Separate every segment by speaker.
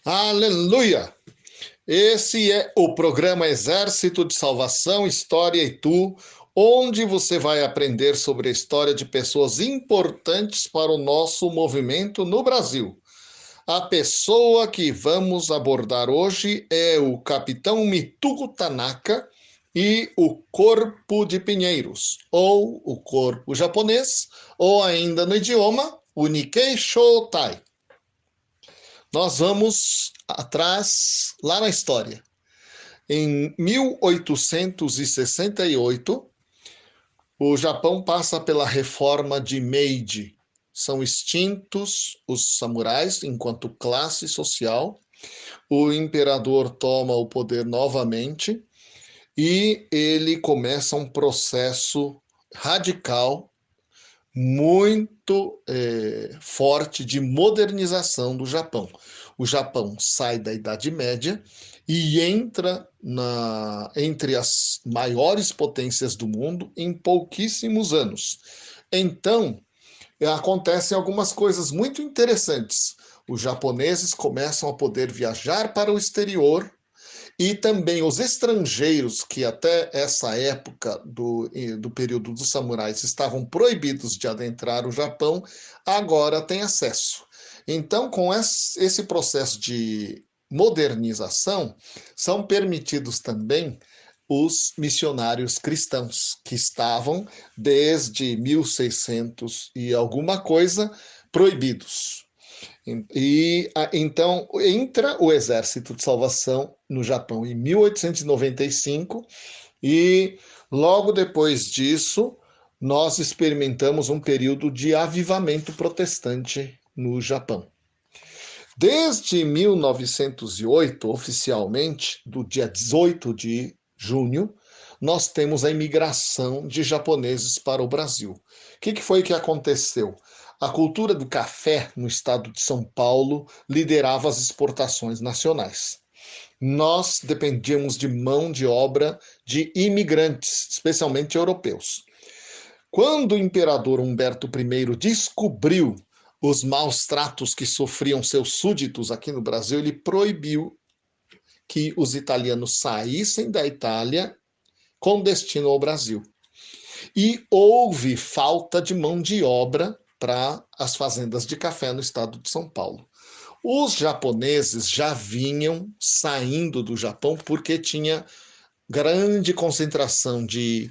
Speaker 1: Aleluia! Esse é o programa Exército de Salvação, História e Tu, onde você vai aprender sobre a história de pessoas importantes para o nosso movimento no Brasil. A pessoa que vamos abordar hoje é o Capitão Mitugo Tanaka e o Corpo de Pinheiros, ou o Corpo Japonês, ou ainda no idioma, o Nikkei Shotai. Nós vamos atrás, lá na história. Em 1868, o Japão passa pela reforma de Meiji. São extintos os samurais enquanto classe social. O imperador toma o poder novamente e ele começa um processo radical, muito forte de modernização do Japão. O Japão sai da Idade Média e entra entre as maiores potências do mundo em pouquíssimos anos. Então, acontecem algumas coisas muito interessantes. Os japoneses começam a poder viajar para o exterior e também os estrangeiros, que até essa época do período dos samurais estavam proibidos de adentrar o Japão, agora têm acesso. Então, com esse processo de modernização, são permitidos também os missionários cristãos, que estavam desde 1600 e alguma coisa proibidos. E então entra o Exército de Salvação no Japão em 1895 e logo depois disso nós experimentamos um período de avivamento protestante no Japão. Desde 1908, oficialmente, do dia 18 de junho, nós temos a imigração de japoneses para o Brasil. O que foi que aconteceu? A cultura do café no estado de São Paulo liderava as exportações nacionais. Nós dependíamos de mão de obra de imigrantes, especialmente europeus. Quando o imperador Humberto I descobriu os maus tratos que sofriam seus súditos aqui no Brasil, ele proibiu que os italianos saíssem da Itália com destino ao Brasil. E houve falta de mão de obra para as fazendas de café no estado de São Paulo. Os japoneses já vinham saindo do Japão porque tinha grande concentração de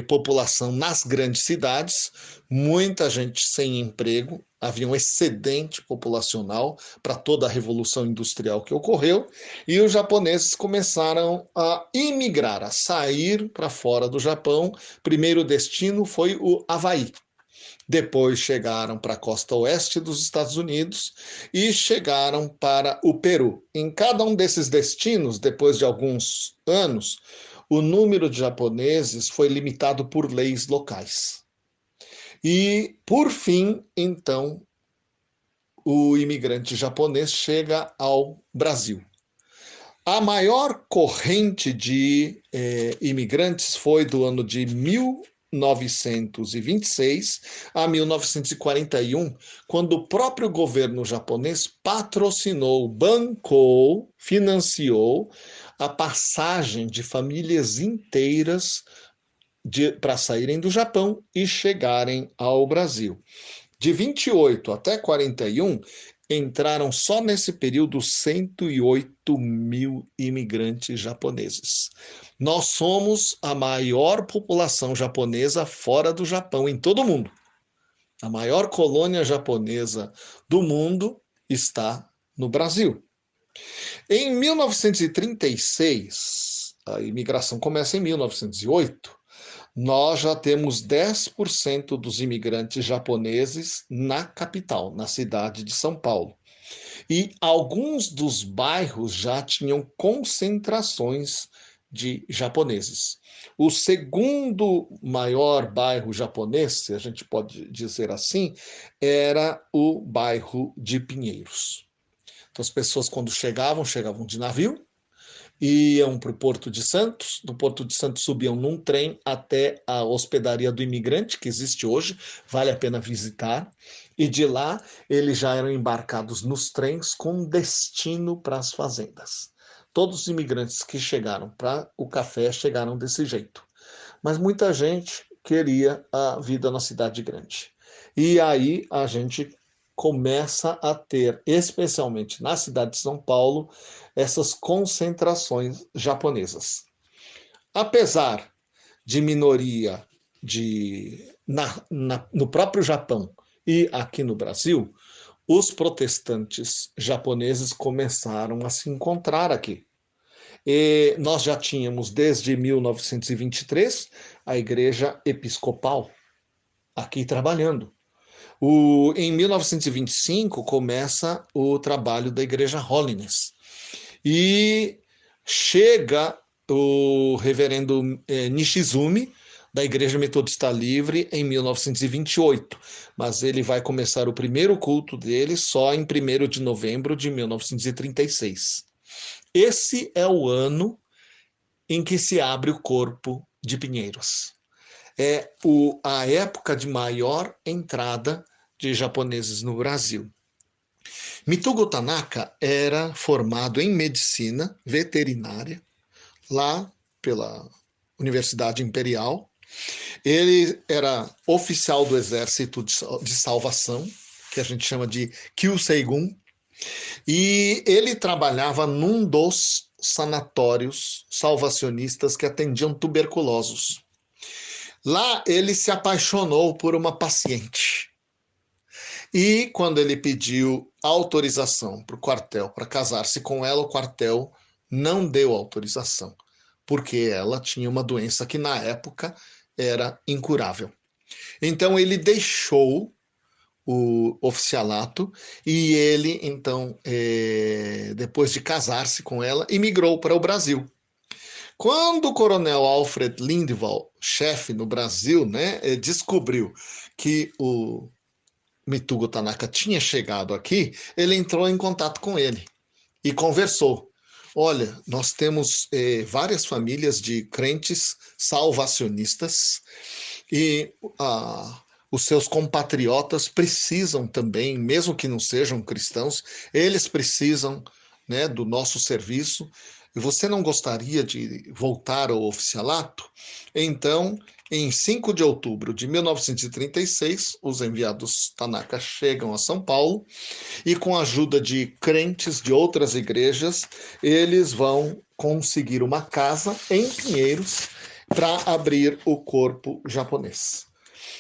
Speaker 1: população nas grandes cidades, muita gente sem emprego, havia um excedente populacional para toda a revolução industrial que ocorreu, e os japoneses começaram a imigrar, a sair para fora do Japão. Primeiro destino foi o Havaí. Depois chegaram para a costa oeste dos Estados Unidos e chegaram para o Peru. Em cada um desses destinos, depois de alguns anos, o número de japoneses foi limitado por leis locais. E, por fim, então, o imigrante japonês chega ao Brasil. A maior corrente de imigrantes foi do ano de 1926 a 1941, quando o próprio governo japonês patrocinou, bancou, financiou a passagem de famílias inteiras para saírem do Japão e chegarem ao Brasil. De 28 até 41, entraram só nesse período 108 mil imigrantes japoneses. Nós somos a maior população japonesa fora do Japão, em todo o mundo. A maior colônia japonesa do mundo está no Brasil. Em 1936, a imigração começa em 1908, nós já temos 10% dos imigrantes japoneses na capital, na cidade de São Paulo. E alguns dos bairros já tinham concentrações de japoneses. O segundo maior bairro japonês, se a gente pode dizer assim, era o bairro de Pinheiros. Então, as pessoas, quando chegavam de navio, iam para o Porto de Santos, do Porto de Santos subiam num trem até a hospedaria do imigrante, que existe hoje, vale a pena visitar, e de lá eles já eram embarcados nos trens com destino para as fazendas. Todos os imigrantes que chegaram para o café chegaram desse jeito. Mas muita gente queria a vida na cidade grande. E aí a gente começa a ter, especialmente na cidade de São Paulo, essas concentrações japonesas. Apesar de minoria no próprio Japão e aqui no Brasil, os protestantes japoneses começaram a se encontrar aqui. E nós já tínhamos, desde 1923, a Igreja Episcopal aqui trabalhando. Em 1925 começa o trabalho da Igreja Holiness. E chega o reverendo Nishizumi, da Igreja Metodista Livre, em 1928. Mas ele vai começar o primeiro culto dele só em 1º de novembro de 1936. Esse é o ano em que se abre o Corpo de Pinheiros. É a época de maior entrada de japoneses no Brasil. Mitugo Tanaka era formado em medicina veterinária, lá pela Universidade Imperial. Ele era oficial do Exército de Salvação, que a gente chama de Kyuseigun, e ele trabalhava num dos sanatórios salvacionistas que atendiam tuberculosos. Lá ele se apaixonou por uma paciente. E quando ele pediu autorização para o quartel para casar-se com ela, o quartel não deu autorização, porque ela tinha uma doença que na época era incurável. Então ele deixou o oficialato e ele, então, depois de casar-se com ela, imigrou para o Brasil. Quando o coronel Alfred Lindwall, chefe no Brasil, né, descobriu que o Mitugo Tanaka tinha chegado aqui, ele entrou em contato com ele e conversou. Olha, nós temos várias famílias de crentes salvacionistas e os seus compatriotas precisam também, mesmo que não sejam cristãos, eles precisam, né, do nosso serviço. E você não gostaria de voltar ao oficialato? Então, em 5 de outubro de 1936, os enviados Tanaka chegam a São Paulo e, com a ajuda de crentes de outras igrejas, eles vão conseguir uma casa em Pinheiros para abrir o corpo japonês.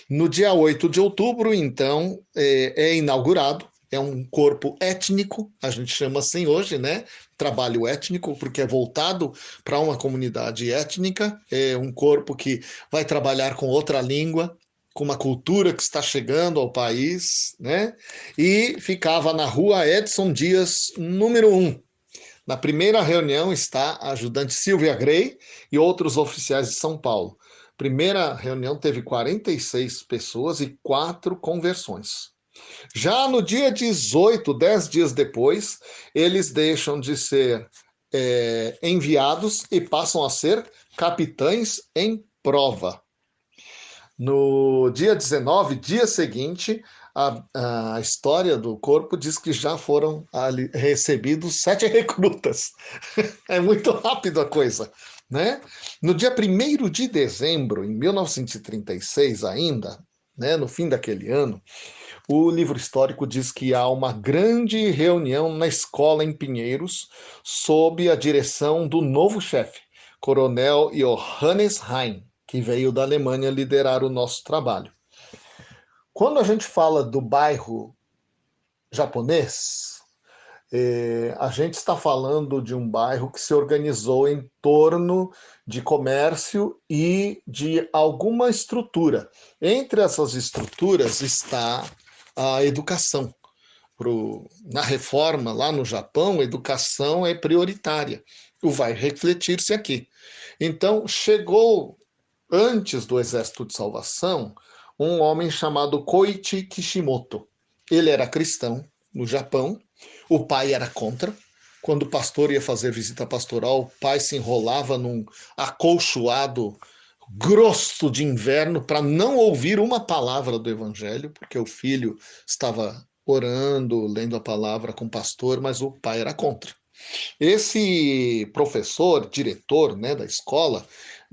Speaker 1: No dia 8 de outubro, então, é inaugurado. É um corpo étnico, a gente chama assim hoje, né? Trabalho étnico, porque é voltado para uma comunidade étnica. É um corpo que vai trabalhar com outra língua, com uma cultura que está chegando ao país, né? E ficava na rua Edson Dias, número 1. Na primeira reunião está a ajudante Silvia Grey e outros oficiais de São Paulo. Primeira reunião teve 46 pessoas e 4 conversões. Já no dia 18, 10 dias depois, eles deixam de ser enviados e passam a ser capitães em prova. No dia 19, dia seguinte, a história do corpo diz que já foram recebidos 7 recrutas. É muito rápido a coisa, né? No dia 1º de dezembro, em 1936 ainda, né, no fim daquele ano, o livro histórico diz que há uma grande reunião na escola em Pinheiros, sob a direção do novo chefe, Coronel Johannes Hein, que veio da Alemanha liderar o nosso trabalho. Quando a gente fala do bairro japonês, a gente está falando de um bairro que se organizou em torno de comércio e de alguma estrutura. Entre essas estruturas está a educação. Na reforma lá no Japão, a educação é prioritária. Vai refletir-se aqui. Então, chegou, antes do Exército de Salvação, um homem chamado Koichi Kishimoto. Ele era cristão no Japão, o pai era contra, quando o pastor ia fazer visita pastoral, o pai se enrolava num acolchoado grosso de inverno para não ouvir uma palavra do evangelho, porque o filho estava orando, lendo a palavra com o pastor, mas o pai era contra. Esse professor, diretor, né, da escola,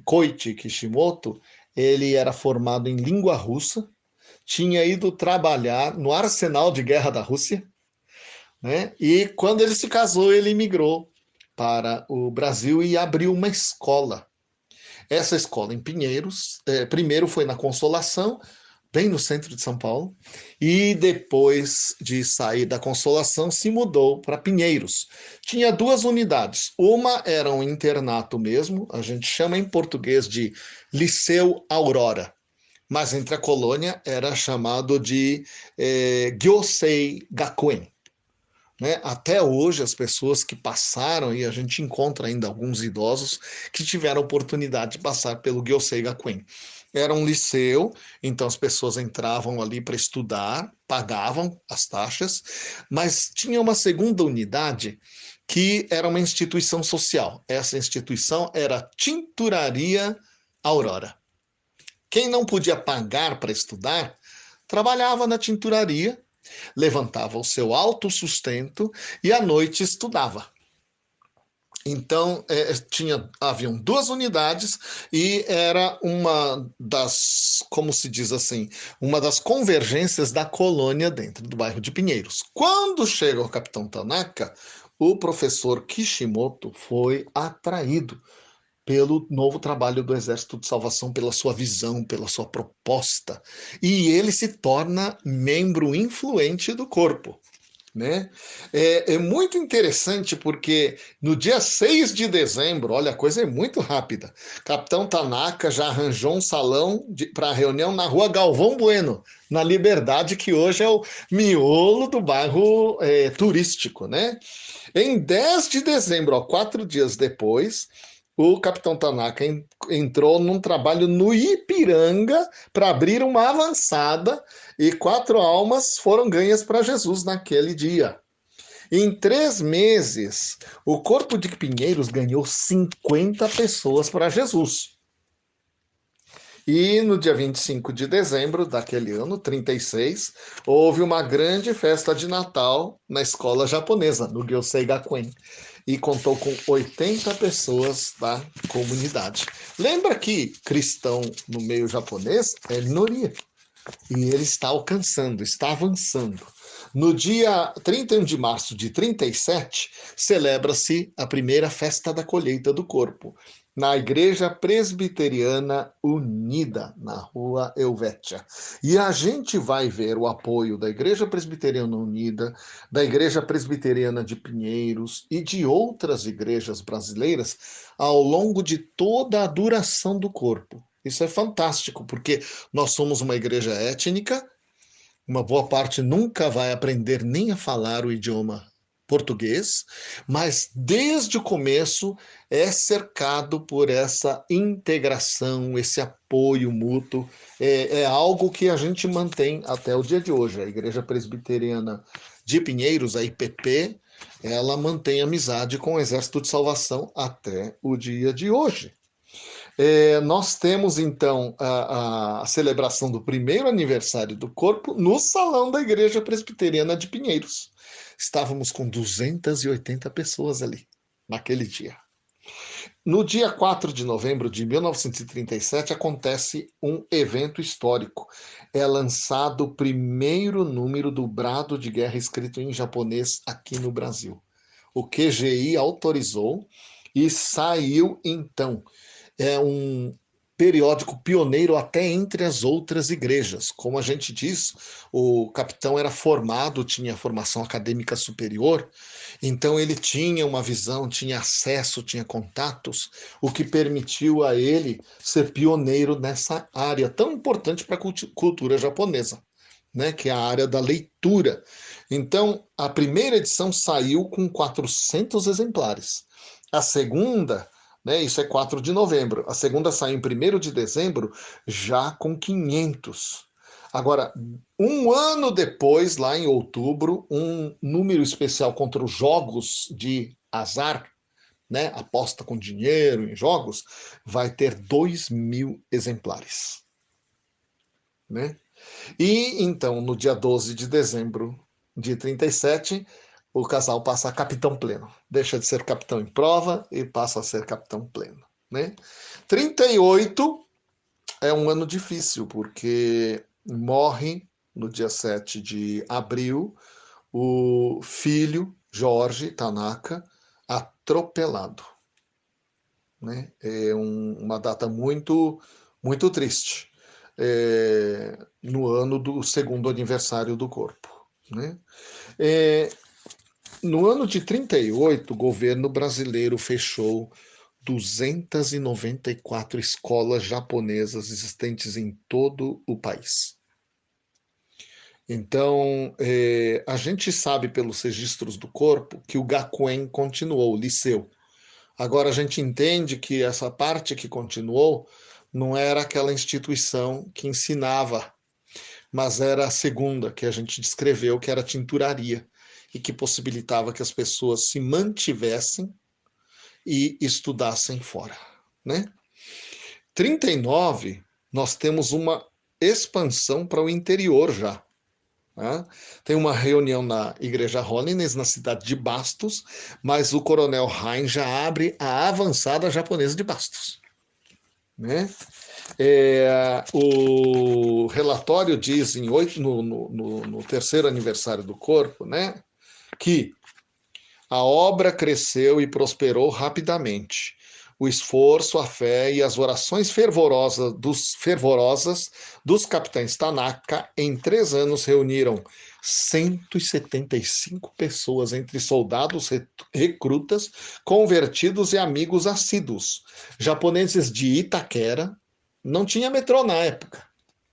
Speaker 1: Koichi Kishimoto, ele era formado em língua russa, tinha ido trabalhar no arsenal de guerra da Rússia, né? E quando ele se casou, ele migrou para o Brasil e abriu uma escola. Essa escola em Pinheiros, primeiro foi na Consolação, bem no centro de São Paulo, e depois de sair da Consolação se mudou para Pinheiros. Tinha duas unidades, uma era um internato mesmo, a gente chama em português de Liceu Aurora, mas entre a colônia era chamado de Gyosei Gakuen. Né? Até hoje, as pessoas que passaram, e a gente encontra ainda alguns idosos que tiveram oportunidade de passar pelo Gyosei Gakuen. Era um liceu, então as pessoas entravam ali para estudar, pagavam as taxas, mas tinha uma segunda unidade que era uma instituição social. Essa instituição era a Tinturaria Aurora. Quem não podia pagar para estudar, trabalhava na tinturaria, levantava o seu autossustento e à noite estudava. Então, haviam duas unidades e era uma das, como se diz assim, uma das convergências da colônia dentro do bairro de Pinheiros. Quando chega o capitão Tanaka, o professor Kishimoto foi atraído pelo novo trabalho do Exército de Salvação, pela sua visão, pela sua proposta. E ele se torna membro influente do corpo. Né? É muito interessante porque no dia 6 de dezembro, olha, a coisa é muito rápida. Capitão Tanaka já arranjou um salão para reunião na rua Galvão Bueno, na Liberdade, que hoje é o miolo do bairro turístico. Né? Em 10 de dezembro, ó, 4 dias depois, o capitão Tanaka entrou num trabalho no Ipiranga para abrir uma avançada e 4 almas foram ganhas para Jesus naquele dia. Em 3 meses, o Corpo de Pinheiros ganhou 50 pessoas para Jesus. E no dia 25 de dezembro daquele ano, 36, houve uma grande festa de Natal na escola japonesa, no Gyosei Gakuen, e contou com 80 pessoas da comunidade. Lembra que cristão no meio japonês é minoria, e ele está alcançando, está avançando. No dia 31 de março de 37, celebra-se a primeira festa da colheita do corpo, na Igreja Presbiteriana Unida, na Rua Helvétia. E a gente vai ver o apoio da Igreja Presbiteriana Unida, da Igreja Presbiteriana de Pinheiros e de outras igrejas brasileiras ao longo de toda a duração do corpo. Isso é fantástico, porque nós somos uma igreja étnica, uma boa parte nunca vai aprender nem a falar o idioma português, mas desde o começo é cercado por essa integração, esse apoio mútuo. É algo que a gente mantém até o dia de hoje. A Igreja Presbiteriana de Pinheiros, a IPP, ela mantém amizade com o Exército de Salvação até o dia de hoje. Nós temos, então, a celebração do primeiro aniversário do corpo no salão da Igreja Presbiteriana de Pinheiros. Estávamos com 280 pessoas ali, naquele dia. No dia 4 de novembro de 1937, acontece um evento histórico. É lançado o primeiro número do Brado de Guerra escrito em japonês aqui no Brasil. O QGI autorizou e saiu, então. É um periódico pioneiro até entre as outras igrejas. Como a gente diz, o capitão era formado, tinha formação acadêmica superior, então ele tinha uma visão, tinha acesso, tinha contatos, o que permitiu a ele ser pioneiro nessa área tão importante para a cultura japonesa, né, que é a área da leitura. Então, a primeira edição saiu com 400 exemplares. A segunda, isso é 4 de novembro. A segunda saiu em 1º de dezembro, já com 500. Agora, um ano depois, lá em outubro, um número especial contra os jogos de azar, né, aposta com dinheiro em jogos, vai ter 2.000 exemplares. Né? E então, no dia 12 de dezembro de 37, o casal passa a capitão pleno. Deixa de ser capitão em prova e passa a ser capitão pleno. Né? 38 é um ano difícil, porque morre no dia 7 de abril o filho Jorge Tanaka atropelado. Né? É uma data muito, muito triste. No ano do segundo aniversário do corpo. Né? No ano de 38, o governo brasileiro fechou 294 escolas japonesas existentes em todo o país. Então, a gente sabe pelos registros do corpo que o Gakuen continuou, o liceu. Agora, a gente entende que essa parte que continuou não era aquela instituição que ensinava, mas era a segunda, que a gente descreveu, que era a tinturaria, e que possibilitava que as pessoas se mantivessem e estudassem fora. Né? 39, nós temos uma expansão para o interior já. Né? Tem uma reunião na Igreja Holiness, na cidade de Bastos, mas o coronel Hein já abre a avançada japonesa de Bastos. Né? O relatório diz no terceiro aniversário do corpo, né, que a obra cresceu e prosperou rapidamente. O esforço, a fé e as orações fervorosas dos capitães Tanaka em 3 anos reuniram 175 pessoas, entre soldados, recrutas, convertidos e amigos assíduos. Japoneses de Itaquera, não tinha metrô na época,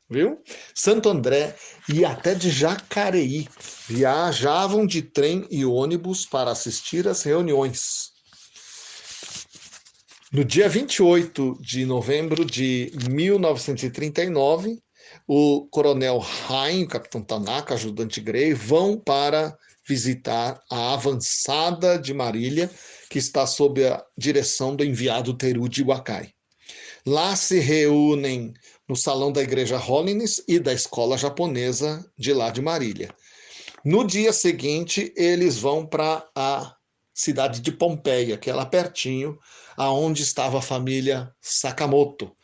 Speaker 1: viu? Santo André e até de Jacareí viajavam de trem e ônibus para assistir às reuniões. No dia 28 de novembro de 1939, o coronel Hein, o capitão Tanaka, ajudante Grey, vão para visitar a avançada de Marília, que está sob a direção do enviado Teruji Wakai. Lá se reúnem no salão da igreja Holiness e da escola japonesa de lá de Marília. No dia seguinte, eles vão para a cidade de Pompeia, que é lá pertinho, aonde estava a família Sakamoto.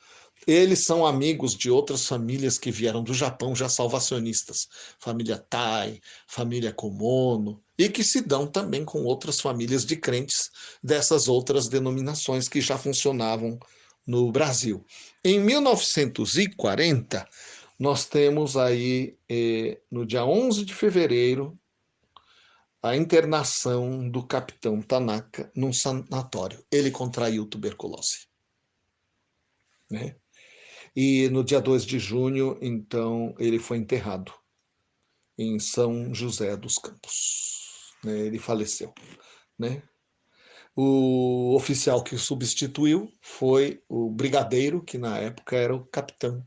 Speaker 1: Eles são amigos de outras famílias que vieram do Japão, já salvacionistas. Família Tai, família Komono, e que se dão também com outras famílias de crentes dessas outras denominações que já funcionavam no Brasil. Em 1940, nós temos aí, no dia 11 de fevereiro, a internação do capitão Tanaka num sanatório. Ele contraiu tuberculose. Né? E no dia 2 de junho, então, ele foi enterrado em São José dos Campos. Né? Ele faleceu. Né? O oficial que o substituiu foi o brigadeiro, que na época era o capitão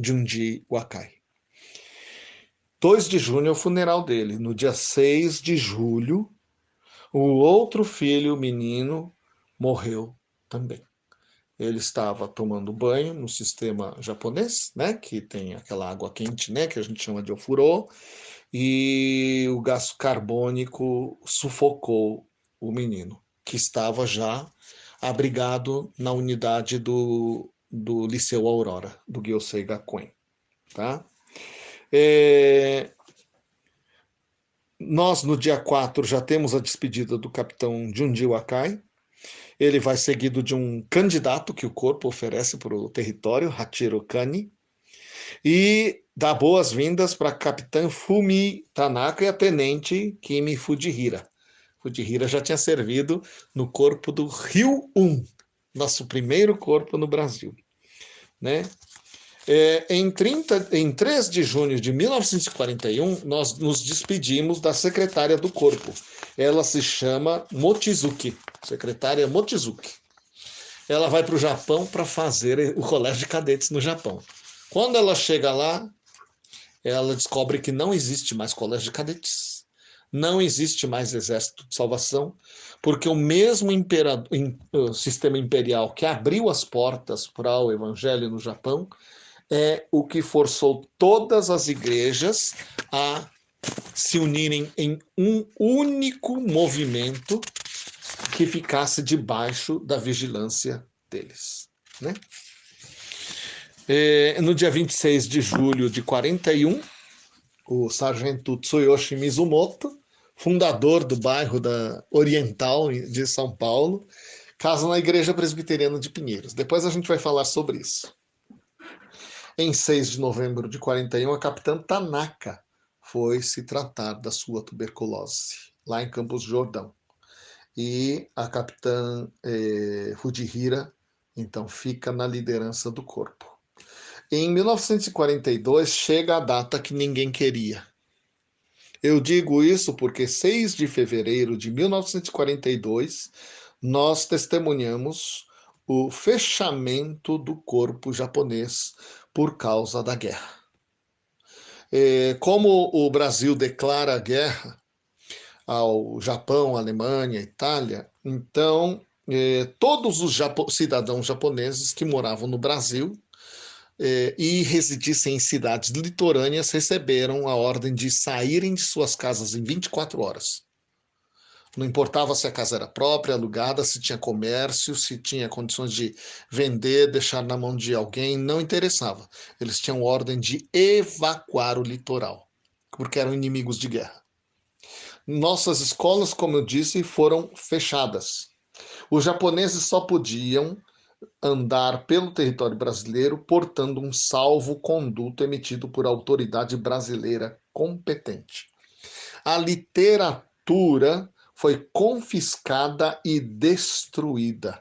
Speaker 1: Junji Wakai. 2 de junho é o funeral dele. No dia 6 de julho, o outro filho, o menino, morreu também. Ele estava tomando banho no sistema japonês, né, que tem aquela água quente, né, que a gente chama de ofurô, e o gás carbônico sufocou o menino, que estava já abrigado na unidade do Liceu Aurora, do Gyosei Gakuen. Tá? Nós, no dia 4, já temos a despedida do capitão Junji Wakai. Ele vai seguido de um candidato que o corpo oferece para o território, Hachiro Kani, e dá boas-vindas para a capitã Fumi Tanaka e a tenente Kimi Fujihira. Fujihira já tinha servido no corpo do Ryū-1, nosso primeiro corpo no Brasil. Né? Em 3 de junho de 1941, nós nos despedimos da secretária do corpo. Ela se chama Mochizuki, secretária Mochizuki. Ela vai para o Japão para fazer o colégio de cadetes no Japão. Quando ela chega lá, ela descobre que não existe mais colégio de cadetes, não existe mais exército de salvação, porque o mesmo sistema imperial que abriu as portas para o evangelho no Japão é o que forçou todas as igrejas a se unirem em um único movimento que ficasse debaixo da vigilância deles, né? No dia 26 de julho de 41, o sargento Tsuyoshi Mizumoto, fundador do bairro da Oriental de São Paulo, casa na Igreja Presbiteriana de Pinheiros. Depois a gente vai falar sobre isso. Em 6 de novembro de 41, a capitã Tanaka foi se tratar da sua tuberculose, lá em Campos do Jordão. E a capitã Fujihira, então, fica na liderança do corpo. Em 1942, chega a data que ninguém queria. Eu digo isso porque 6 de fevereiro de 1942, nós testemunhamos o fechamento do corpo japonês por causa da guerra. Como o Brasil declara guerra ao Japão, Alemanha, Itália, então todos os cidadãos japoneses que moravam no Brasil e residissem em cidades litorâneas receberam a ordem de saírem de suas casas em 24 horas. Não importava se a casa era própria, alugada, se tinha comércio, se tinha condições de vender, deixar na mão de alguém, não interessava. Eles tinham ordem de evacuar o litoral, porque eram inimigos de guerra. Nossas escolas, como eu disse, foram fechadas. Os japoneses só podiam andar pelo território brasileiro portando um salvo-conduto emitido por autoridade brasileira competente. A literatura foi confiscada e destruída.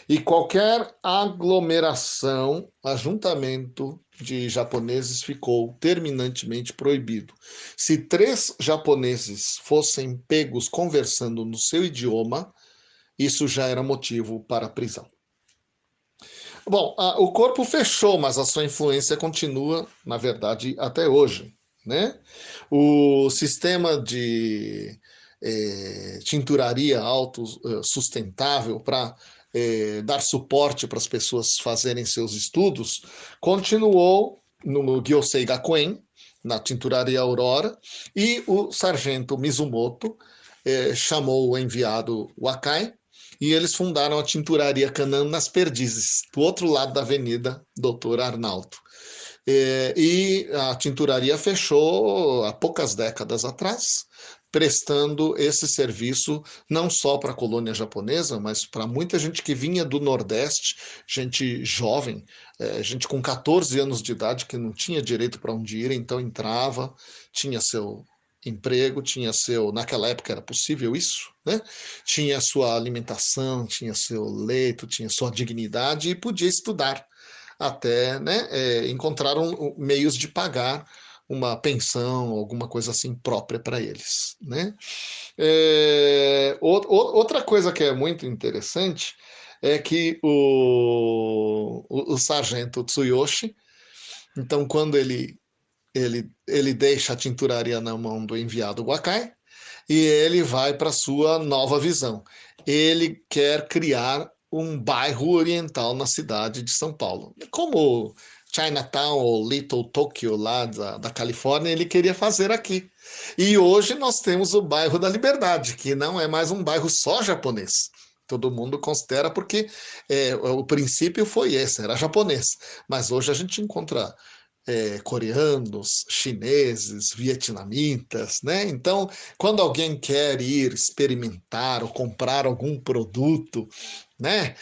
Speaker 1: E qualquer aglomeração, ajuntamento de japoneses ficou terminantemente proibido. Se 3 japoneses fossem pegos conversando no seu idioma, isso já era motivo para prisão. Bom, o corpo fechou, mas a sua influência continua, na verdade, até hoje, né? O sistema de tinturaria autossustentável para dar suporte para as pessoas fazerem seus estudos continuou no Gyosei Gakuen, na tinturaria Aurora, e o sargento Mizumoto chamou o enviado Wakai, e eles fundaram a tinturaria Canan nas Perdizes, do outro lado da Avenida Doutor Arnaldo. E a tinturaria fechou há poucas décadas atrás, prestando esse serviço não só para a colônia japonesa, mas para muita gente que vinha do Nordeste, gente jovem, gente com 14 anos de idade que não tinha direito para onde ir, então entrava, tinha seu emprego, tinha naquela época era possível isso, né? Tinha sua alimentação, tinha seu leito, tinha sua dignidade e podia estudar até, né, encontraram meios de pagar uma pensão, alguma coisa assim própria para eles, né? Outra coisa que é muito interessante é que o sargento Tsuyoshi, então quando ele deixa a tinturaria na mão do enviado Wakai e ele vai para sua nova visão. Ele quer criar um bairro oriental na cidade de São Paulo. Como Chinatown ou Little Tokyo lá da Califórnia, ele queria fazer aqui. E hoje nós temos o bairro da Liberdade, que não é mais um bairro só japonês. Todo mundo considera porque o princípio foi esse, era japonês. Mas hoje a gente encontra coreanos, chineses, vietnamitas, né? Então, quando alguém quer ir experimentar ou comprar algum produto, né?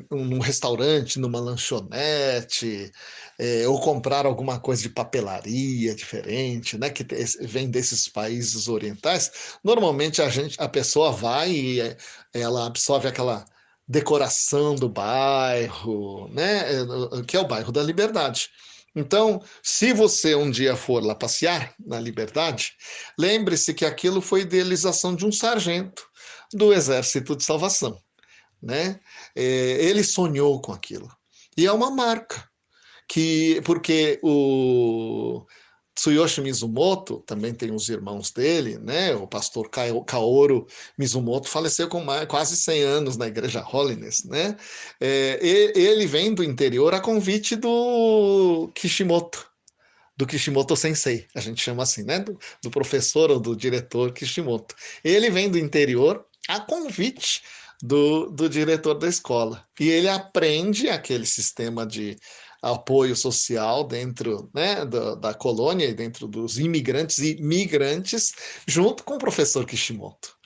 Speaker 1: Num restaurante, numa lanchonete, ou comprar alguma coisa de papelaria diferente, né? Que vem desses países orientais, normalmente a pessoa vai e ela absorve aquela decoração do bairro, né? Que é o bairro da Liberdade. Então, se você um dia for lá passear na Liberdade, lembre-se que aquilo foi idealização de um sargento do Exército de Salvação, né? Ele sonhou com aquilo. E é uma marca, porque Tsuyoshi Mizumoto, também tem os irmãos dele, né? O pastor Kaoru Mizumoto faleceu com quase 100 anos na igreja Holiness, né? Ele vem do interior a convite do Kishimoto Sensei, a gente chama assim, né? Do professor ou do diretor Kishimoto. Ele vem do interior a convite do diretor da escola. E ele aprende aquele sistema de apoio social dentro, né, da colônia e dentro dos imigrantes e migrantes, junto com o professor Kishimoto.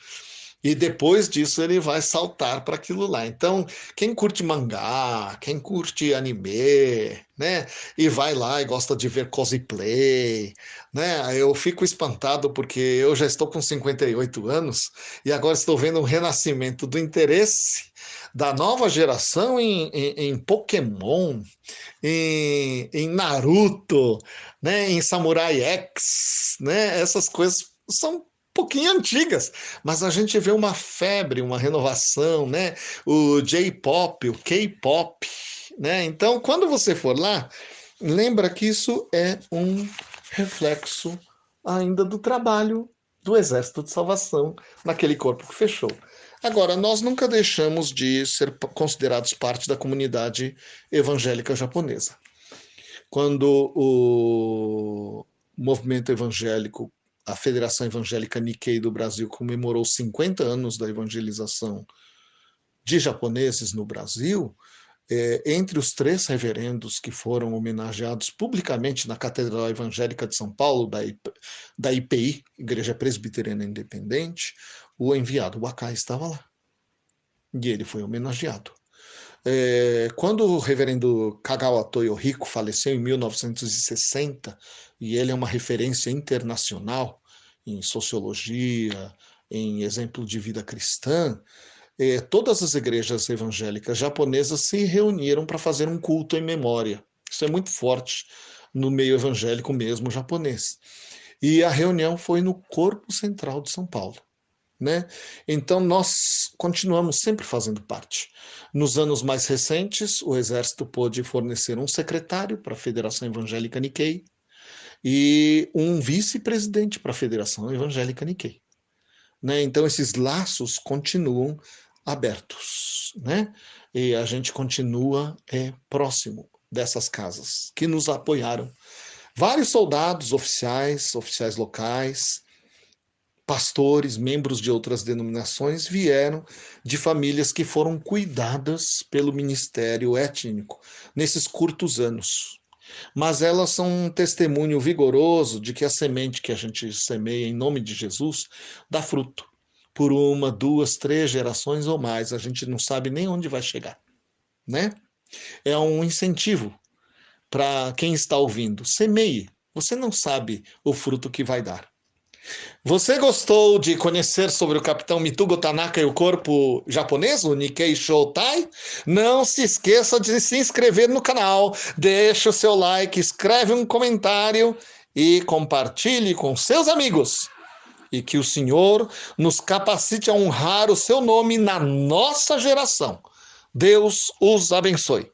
Speaker 1: E depois disso ele vai saltar para aquilo lá. Então, quem curte mangá, quem curte anime, né? E vai lá e gosta de ver cosplay, né? Eu fico espantado porque eu já estou com 58 anos e agora estou vendo um renascimento do interesse da nova geração em Pokémon, em Naruto, né? Em Samurai X, né? Essas coisas são pouquinho antigas, mas a gente vê uma febre, uma renovação, né? O J-pop, o K-pop, né? Então, quando você for lá, lembra que isso é um reflexo ainda do trabalho do Exército de Salvação naquele corpo que fechou. Agora, nós nunca deixamos de ser considerados parte da comunidade evangélica japonesa. Quando o movimento evangélico, a Federação Evangélica Nikkei do Brasil, comemorou 50 anos da evangelização de japoneses no Brasil, entre os 3 reverendos que foram homenageados publicamente na Catedral Evangélica de São Paulo, da IPI, Igreja Presbiteriana Independente, o enviado Wakai estava lá. E ele foi homenageado. Quando o reverendo Kagawa Toyohiko faleceu em 1960, e ele é uma referência internacional em sociologia, em exemplo de vida cristã, todas as igrejas evangélicas japonesas se reuniram para fazer um culto em memória. Isso é muito forte no meio evangélico mesmo japonês. E a reunião foi no Corpo Central de São Paulo. Né? Então nós continuamos sempre fazendo parte. Nos anos mais recentes, o Exército pôde fornecer um secretário para a Federação Evangélica Nikkei e um vice-presidente para a Federação Evangélica Nikkei. Né? Então esses laços continuam abertos, né? E a gente continua próximo dessas casas que nos apoiaram. Vários soldados, oficiais locais, pastores, membros de outras denominações vieram de famílias que foram cuidadas pelo ministério étnico nesses curtos anos. Mas elas são um testemunho vigoroso de que a semente que a gente semeia em nome de Jesus dá fruto. Por 1, 2, 3 gerações ou mais, a gente não sabe nem onde vai chegar, né? É um incentivo para quem está ouvindo. Semeie, você não sabe o fruto que vai dar. Você gostou de conhecer sobre o capitão Mitugo Tanaka e o corpo japonês, o Nikkei Shoutai? Não se esqueça de se inscrever no canal, deixe o seu like, escreve um comentário e compartilhe com seus amigos. E que o Senhor nos capacite a honrar o seu nome na nossa geração. Deus os abençoe.